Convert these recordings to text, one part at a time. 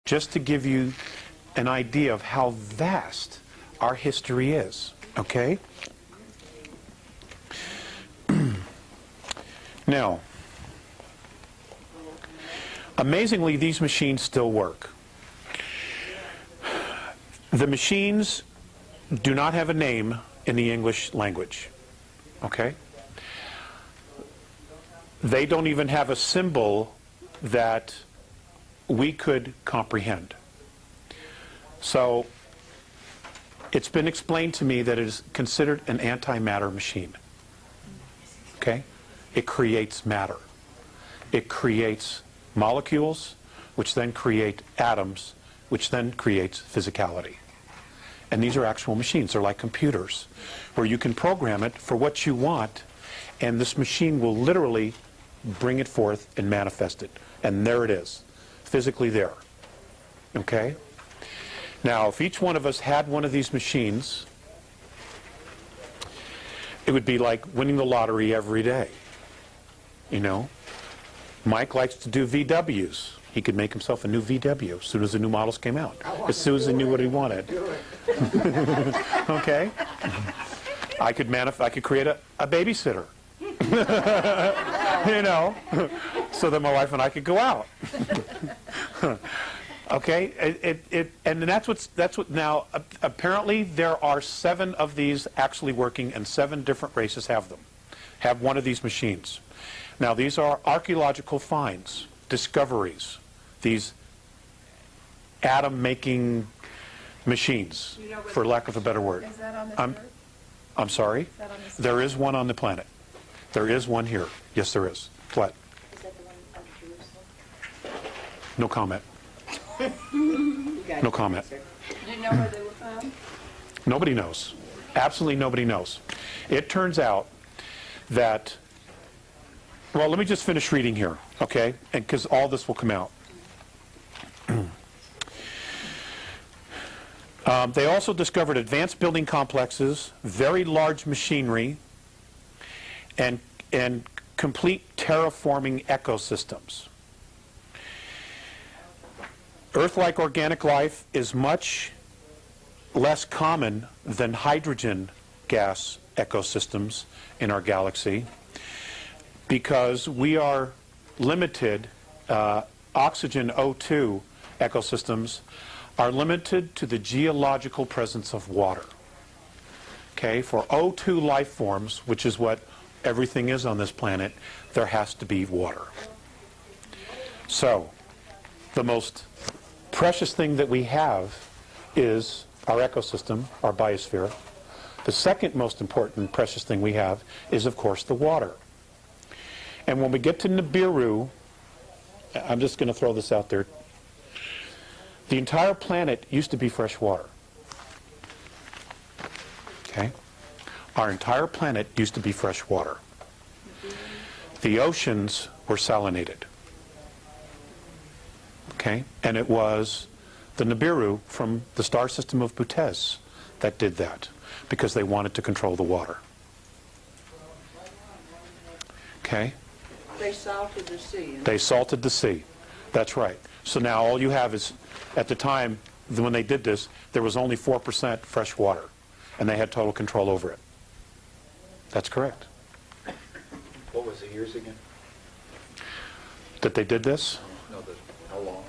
just to give you an idea of how vast our history is, okay? Now, amazingly, these machines still work. The machines do not have a name in the English language, okay? They don't even have a symbol that we could comprehend. So it's been explained to me that it is considered an antimatter machine. Okay? It creates matter. It creates molecules, which then create atoms, which then creates physicality. And these are actual machines. They're like computers, where you can program it for what you want, and this machine will literally bring it forth and manifest it. And there it is, physically there. Okay? Now, if each one of us had one of these machines, it would be like winning the lottery every day. You know? Mike likes to do VWs. He could make himself a new VW as soon as the new models came out. As soon as he knew what he wanted. Okay? I could create a babysitter. You know? So that my wife and I could go out. Okay, and that's what now. Apparently, there are 7 of these actually working, and 7 different races have one of these machines. Now, these are archaeological finds, discoveries, these atom-making machines, for lack of a better word. Is that on this Earth? I'm sorry. Is that on this There is one on the planet. There is one here. Yes, there is. What? Is that the one of Jerusalem? No comment. No comment. Do you know where they were found? Nobody knows. Absolutely nobody knows. It turns out that, well, let me just finish reading here, okay? And because all this will come out. They also discovered advanced building complexes, very large machinery, and complete terraforming ecosystems. Earth-like organic life is much less common than hydrogen gas ecosystems in our galaxy because we are limited, oxygen O2 ecosystems are limited to the geological presence of water. Okay, for O2 life forms, which is what everything is on this planet, there has to be water. So, the most precious thing that we have is our ecosystem, our biosphere. The second most important precious thing we have is, of course, the water. And when we get to Nibiru, I'm just going to throw this out there, the entire planet used to be fresh water. Okay? Our entire planet used to be fresh water. The oceans were salinated. Okay? And it was the Nibiru from the star system of Butez that did that because they wanted to control the water. Okay? They salted the sea. They salted the sea. That's right. So now all you have is, at the time when they did this, there was only 4% fresh water, and they had total control over it. That's correct. What was the years again? That they did this? No, how long?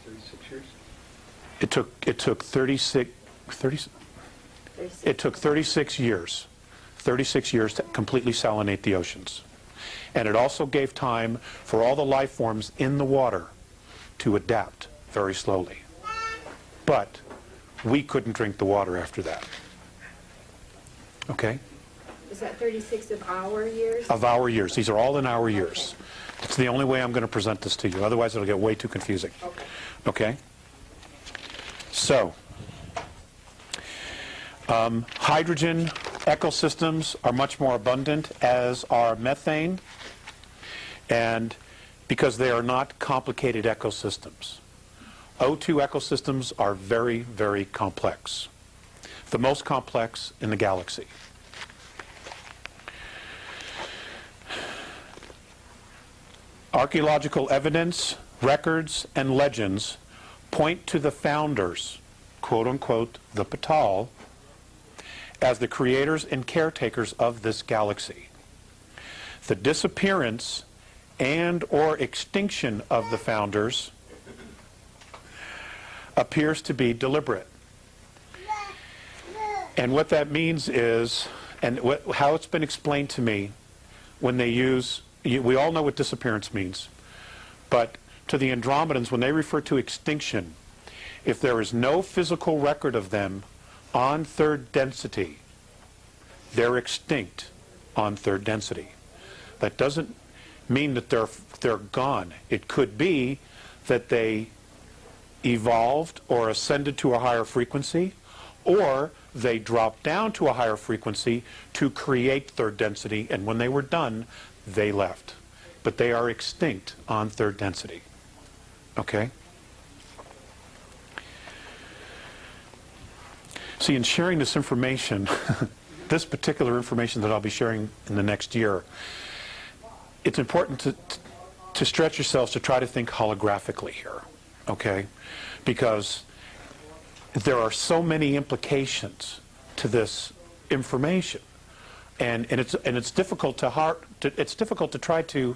36 years? It took 36 years. 36 years to completely salinate the oceans. And it also gave time for all the life forms in the water to adapt very slowly. But we couldn't drink the water after that. Okay? Is that 36 of our years? Of our years. These are all in our years. It's the only way I'm going to present this to you. Otherwise, it'll get way too confusing. Okay? So, hydrogen ecosystems are much more abundant, as are methane, and because they are not complicated ecosystems. O2 ecosystems are very, very complex. The most complex in the galaxy. Archaeological evidence records and legends point to the founders, quote unquote, the Patal, as the creators and caretakers of this galaxy. The disappearance and or extinction of the founders appears to be deliberate. And what that means is, and how it's been explained to me, when they use, we all know what disappearance means, but to the Andromedans, when they refer to extinction, if there is no physical record of them on third density, they're extinct on third density. That doesn't mean that they're gone. It could be that they evolved or ascended to a higher frequency, or they dropped down to a higher frequency to create third density, and when they were done, they left. But they are extinct on third density. Okay? See, in sharing this information, this particular information that I'll be sharing in the next year, it's important to stretch yourselves to try to think holographically here, okay? Because there are so many implications to this information, and it's difficult to try to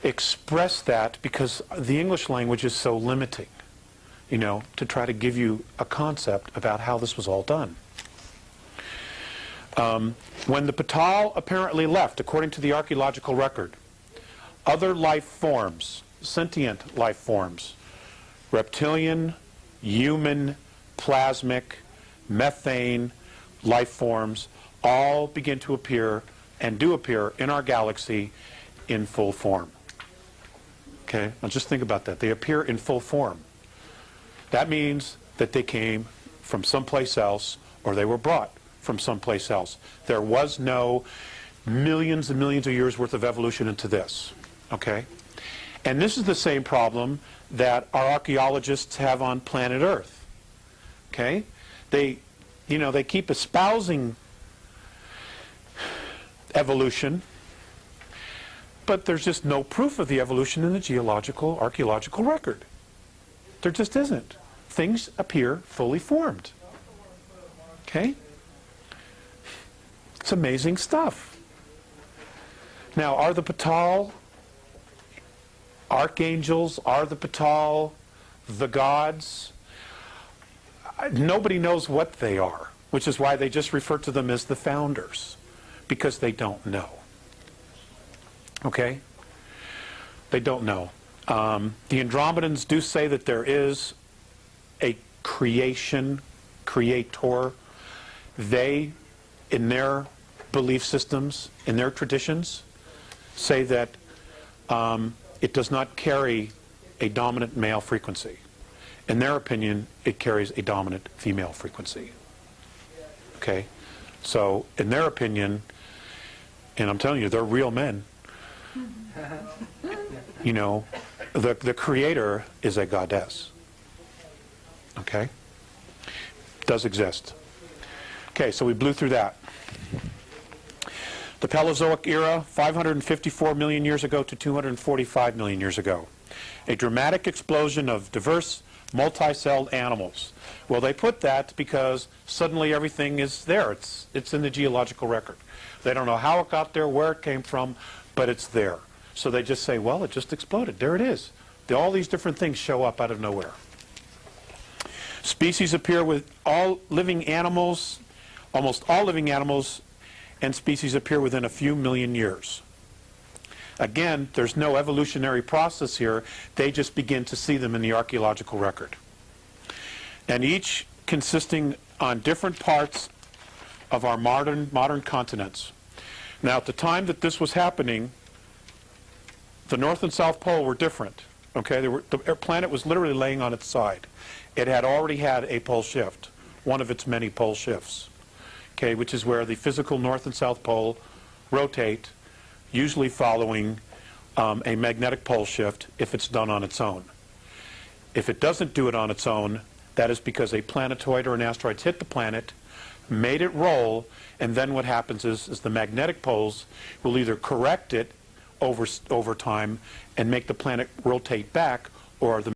express that because the English language is so limiting, you know, to try to give you a concept about how this was all done. When the Patal apparently left, according to the archaeological record, other life forms, sentient life forms, reptilian, human, plasmic, methane life forms, all begin to appear and do appear in our galaxy in full form. Okay, now just think about that. They appear in full form. That means that they came from someplace else, or they were brought from someplace else. There was no millions and millions of years worth of evolution into this. Okay? And this is the same problem that our archaeologists have on planet Earth. Okay? They keep espousing evolution, but there's just no proof of the evolution in the geological, archaeological record. There just isn't. Things appear fully formed. Okay? It's amazing stuff. Now, are the Patal archangels? Are the Patal the gods? Nobody knows what they are, which is why they just refer to them as the founders, because they don't know. Okay? They don't know. The Andromedans do say that there is a creator. They, in their belief systems, in their traditions, say that it does not carry a dominant male frequency. In their opinion, it carries a dominant female frequency. Okay? So, in their opinion, and I'm telling you, they're real men, you know, the creator is a goddess. Okay? Does exist. Okay, so we blew through that. The Paleozoic era, 554 million years ago to 245 million years ago. A dramatic explosion of diverse, multi-celled animals. Well, they put that because suddenly everything is there. It's in the geological record. They don't know how it got there, where it came from, but it's there. So they just say, well, it just exploded. There it is. All these different things show up out of nowhere. Species appear with all living animals, almost all living animals, and species appear within a few million years. Again, there's no evolutionary process here. They just begin to see them in the archaeological record. And each consisting on different parts of our modern continents. Now, at the time that this was happening, the North and South Pole were different. Okay, the planet was literally laying on its side. It had already had a pole shift, one of its many pole shifts. Okay, which is where the physical North and South Pole rotate, usually following a magnetic pole shift if it's done on its own. If it doesn't do it on its own, that is because a planetoid or an asteroid hit the planet, made it roll, and then what happens is the magnetic poles will either correct it over time and make the planet rotate back, or the